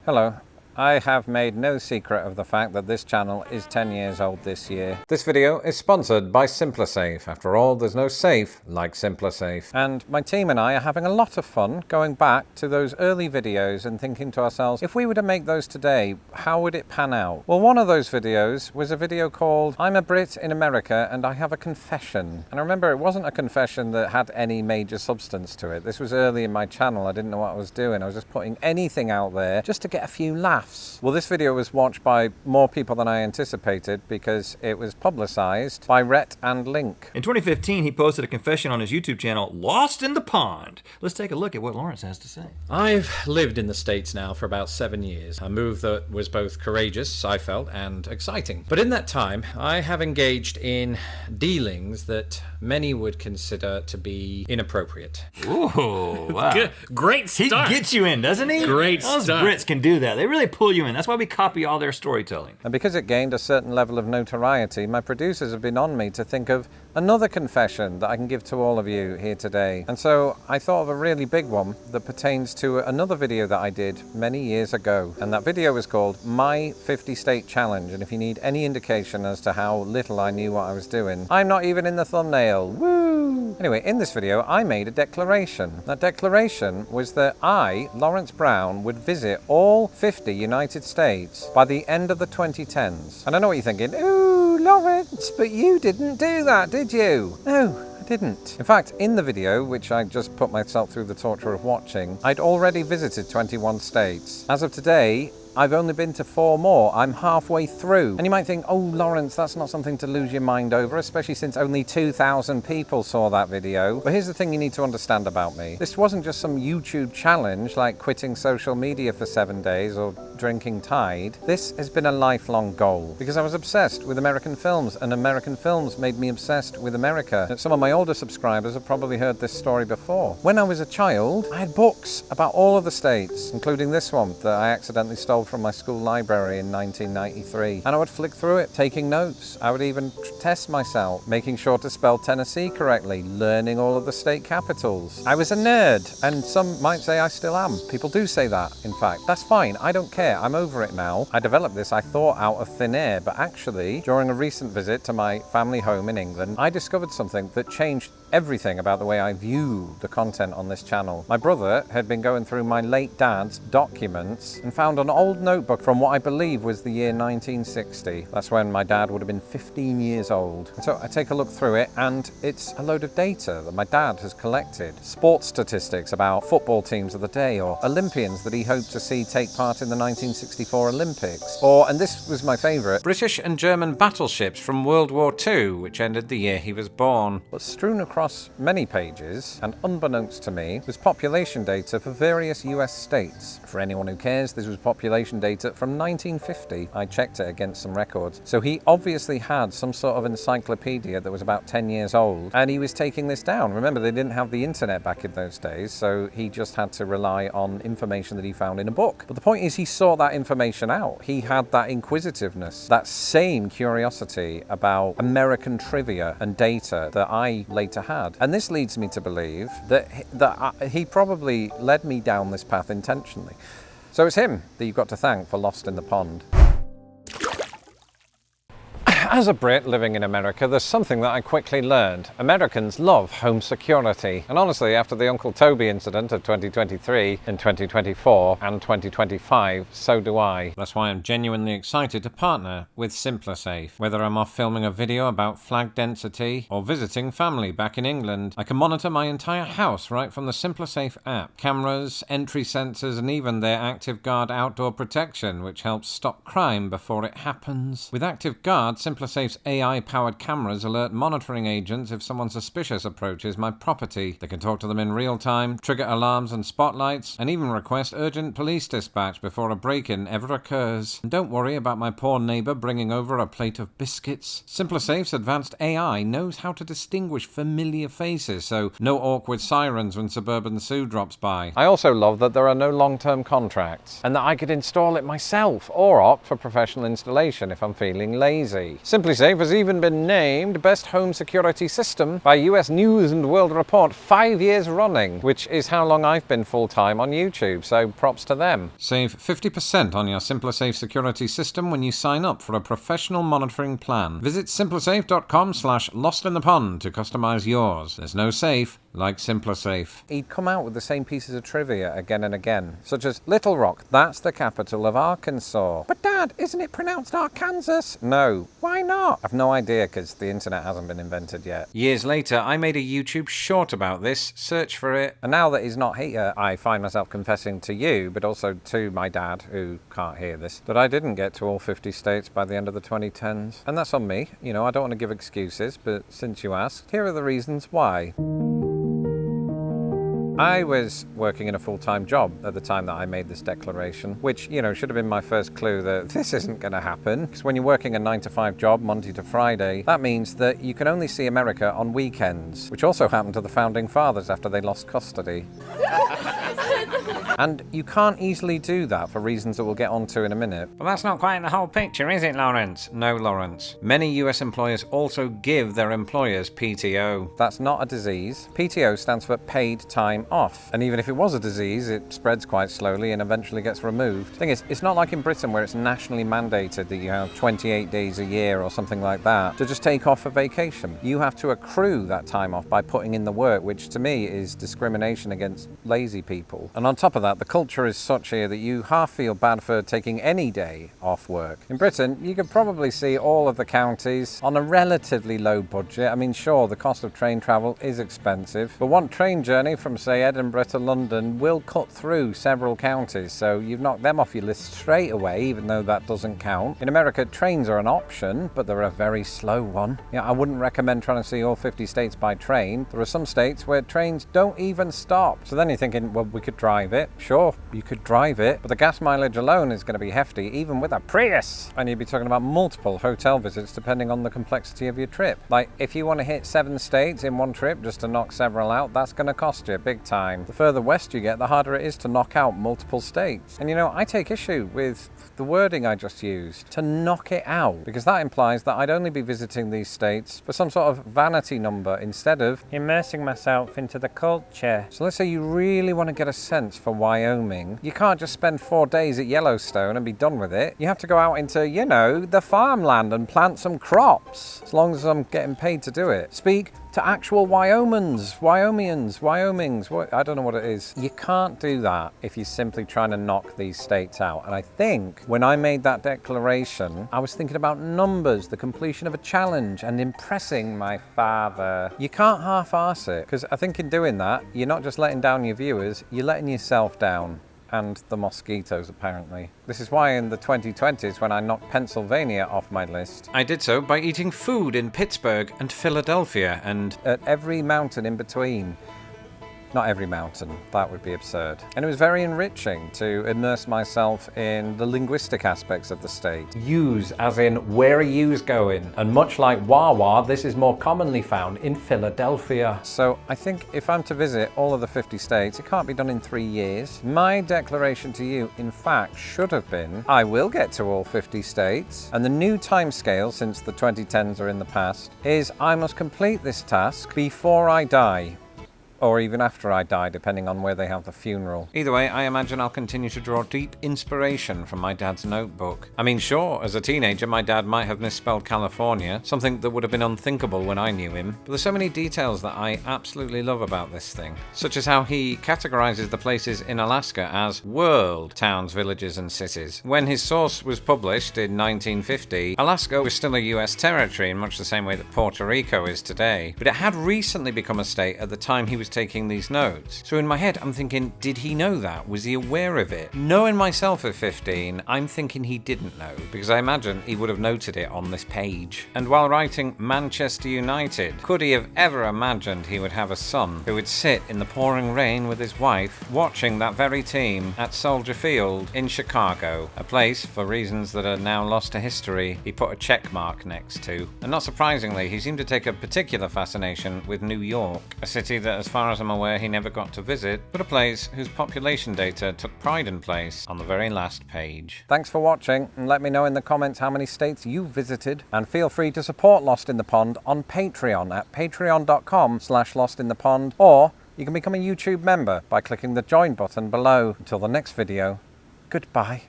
Hello. I have made no secret of the fact that this channel is 10 years old this year. This video is sponsored by SimpliSafe. After all, there's no safe like SimpliSafe. And my team and I are having a lot of fun going back to those early videos and thinking to ourselves, if we were to make those today, how would it pan out? Well, one of those videos was a video called I'm a Brit in America and I have a confession. And I remember it wasn't a confession that had any major substance to it. This was early in my channel. I didn't know what I was doing. I was just putting anything out there just to get a few laughs. Well, this video was watched by more people than I anticipated because it was publicized by Rhett and Link. In 2015, he posted a confession on his YouTube channel, Lost in the Pond. Let's take a look at what Lawrence has to say. I've lived in the States now for about 7 years, a move that was both courageous, I felt, and exciting. But in that time, I have engaged in dealings that many would consider to be inappropriate. Ooh, wow. Good. Great start. He gets you in, doesn't he? Great Those start. Brits can do that. They really pull you in. That's why we copy all their storytelling. And because it gained a certain level of notoriety, my producers have been on me to think of another confession that I can give to all of you here today. And so I thought of a really big one that pertains to another video that I did many years ago. And that video was called My 50 State Challenge. And if you need any indication as to how little I knew what I was doing, I'm not even in the thumbnail. Woo! Anyway, in this video, I made a declaration. That declaration was that I, Lawrence Brown, would visit all 50 United States by the end of the 2010s. And I know what you're thinking, ooh, Lawrence, but you didn't do that, did you? No. Didn't. In fact, in the video, which I just put myself through the torture of watching, I'd already visited 21 states. As of today, I've only been to 4 more. I'm halfway through. And you might think, oh, Lawrence, that's not something to lose your mind over, especially since only 2,000 people saw that video. But here's the thing you need to understand about me. This wasn't just some YouTube challenge like quitting social media for 7 days or drinking Tide. This has been a lifelong goal because I was obsessed with American films, and American films made me obsessed with America. Some of my older subscribers have probably heard this story before. When I was a child, I had books about all of the states, including this one that I accidentally stole from my school library in 1993. And I would flick through it, taking notes. I would even test myself, making sure to spell Tennessee correctly, learning all of the state capitals. I was a nerd, and some might say I still am. People do say that, in fact. That's fine, I don't care, I'm over it now. I developed this, I thought, out of thin air, but actually, during a recent visit to my family home in England, I discovered something that changed everything about the way I view the content on this channel. My brother had been going through my late dad's documents and found an old notebook from what I believe was the year 1960. That's when my dad would have been 15 years old. And so I take a look through it, and it's a load of data that my dad has collected. Sports statistics about football teams of the day, or Olympians that he hoped to see take part in the 1964 Olympics. Or, and this was my favourite, British and German battleships from World War II, which ended the year he was born. But strewn across many pages, and unbeknownst to me, was population data for various US states. For anyone who cares, this was population data from 1950. I checked it against some records. So he obviously had some sort of encyclopedia that was about 10 years old, and he was taking this down. Remember, they didn't have the internet back in those days, so he just had to rely on information that he found in a book. But the point is, he sought that information out. He had that inquisitiveness, that same curiosity about American trivia and data that I later had. And this leads me to believe that he probably led me down this path intentionally. So it's him that you've got to thank for Lost in the Pond. As a Brit living in America, there's something that I quickly learned. Americans love home security. And honestly, after the Uncle Toby incident of 2023 and 2024 and 2025, so do I. That's why I'm genuinely excited to partner with SimpliSafe. Whether I'm off filming a video about flag density or visiting family back in England, I can monitor my entire house right from the SimpliSafe app. Cameras, entry sensors, and even their Active Guard outdoor protection, which helps stop crime before it happens. With Active Guard, SimpliSafe's AI-powered cameras alert monitoring agents if someone suspicious approaches my property. They can talk to them in real time, trigger alarms and spotlights, and even request urgent police dispatch before a break-in ever occurs. And don't worry about my poor neighbor bringing over a plate of biscuits. SimpliSafe's advanced AI knows how to distinguish familiar faces, so no awkward sirens when Suburban Sue drops by. I also love that there are no long-term contracts, and that I could install it myself or opt for professional installation if I'm feeling lazy. SimpliSafe has even been named Best Home Security System by US News and World Report 5 years running, which is how long I've been full-time on YouTube, so props to them. Save 50% on your SimpliSafe security system when you sign up for a professional monitoring plan. Visit simplisafe.com/lostinthepond to customize yours. There's no safe like SimpliSafe. He'd come out with the same pieces of trivia again and again, such as Little Rock, that's the capital of Arkansas. But Dad, isn't it pronounced Arkansas? No. Why not? I've no idea, because the internet hasn't been invented yet. Years later, I made a YouTube short about this, search for it, and now that he's not here, I find myself confessing to you, but also to my dad, who can't hear this, that I didn't get to all 50 states by the end of the 2010s. And that's on me. You know, I don't want to give excuses, but since you asked, here are the reasons why. I was working in a full-time job at the time that I made this declaration, which, you know, should have been my first clue that this isn't going to happen. Because when you're working a 9-to-5 job, Monday to Friday, that means that you can only see America on weekends, which also happened to the founding fathers after they lost custody. And you can't easily do that for reasons that we'll get onto in a minute. But that's not quite the whole picture, is it, Lawrence? No, Lawrence. Many US employers also give their employers PTO. That's not a disease. PTO stands for paid time off. And even if it was a disease, it spreads quite slowly and eventually gets removed. The thing is, it's not like in Britain where it's nationally mandated that you have 28 days a year or something like that to just take off for vacation. You have to accrue that time off by putting in the work, which to me is discrimination against lazy people. And on top of that, the culture is such here that you half feel bad for taking any day off work. In Britain, you could probably see all of the counties on a relatively low budget. I mean, sure, the cost of train travel is expensive, but one train journey from, say, Edinburgh to London will cut through several counties, so you've knocked them off your list straight away, even though that doesn't count. In America, trains are an option, but they're a very slow one. Yeah, I wouldn't recommend trying to see all 50 states by train. There are some states where trains don't even stop. So then you're thinking, well, we could drive it. Sure, you could drive it, but the gas mileage alone is going to be hefty, even with a Prius. And you'd be talking about multiple hotel visits depending on the complexity of your trip. Like, if you want to hit 7 states in one trip just to knock several out, that's going to cost you big time. The further west you get, the harder it is to knock out multiple states. And you know, I take issue with the wording I just used, to knock it out, because that implies that I'd only be visiting these states for some sort of vanity number instead of immersing myself into the culture. So let's say you really want to get a sense for Wyoming. You can't just spend 4 days at Yellowstone and be done with it. You have to go out into, you know, the farmland and plant some crops, as long as I'm getting paid to do it. Speak to actual Wyomings, I don't know what it is. You can't do that if you're simply trying to knock these states out. And I think when I made that declaration, I was thinking about numbers, the completion of a challenge, and impressing my father. You can't half-arse it, because I think in doing that, you're not just letting down your viewers, you're letting yourself down. And the mosquitoes, apparently. This is why in the 2020s, when I knocked Pennsylvania off my list, I did so by eating food in Pittsburgh and Philadelphia and at every mountain in between. Not every mountain, that would be absurd. And it was very enriching to immerse myself in the linguistic aspects of the state. Yous, as in, where are yous going? And much like Wawa, this is more commonly found in Philadelphia. So I think if I'm to visit all of the 50 states, it can't be done in 3 years. My declaration to you, in fact, should have been, I will get to all 50 states. And the new timescale, since the 2010s are in the past, is I must complete this task before I die. Or even after I die, depending on where they have the funeral. Either way, I imagine I'll continue to draw deep inspiration from my dad's notebook. I mean, sure, as a teenager, my dad might have misspelled California, something that would have been unthinkable when I knew him. But there's so many details that I absolutely love about this thing, such as how he categorizes the places in Alaska as world towns, villages, and cities. When his source was published in 1950, Alaska was still a US territory in much the same way that Puerto Rico is today. But it had recently become a state at the time he was taking these notes. So in my head, I'm thinking, did he know that? Was he aware of it? Knowing myself at 15, I'm thinking he didn't know, because I imagine he would have noted it on this page. And while writing Manchester United, could he have ever imagined he would have a son who would sit in the pouring rain with his wife, watching that very team at Soldier Field in Chicago, a place, for reasons that are now lost to history, he put a check mark next to. And not surprisingly, he seemed to take a particular fascination with New York, a city that, as far far as I'm aware, he never got to visit, but a place whose population data took pride in place on the very last page. Thanks for watching, and let me know in the comments how many states you visited, and feel free to support Lost in the Pond on Patreon at patreon.com/lostinthepond, or you can become a YouTube member by clicking the join button below. Until the next video, goodbye.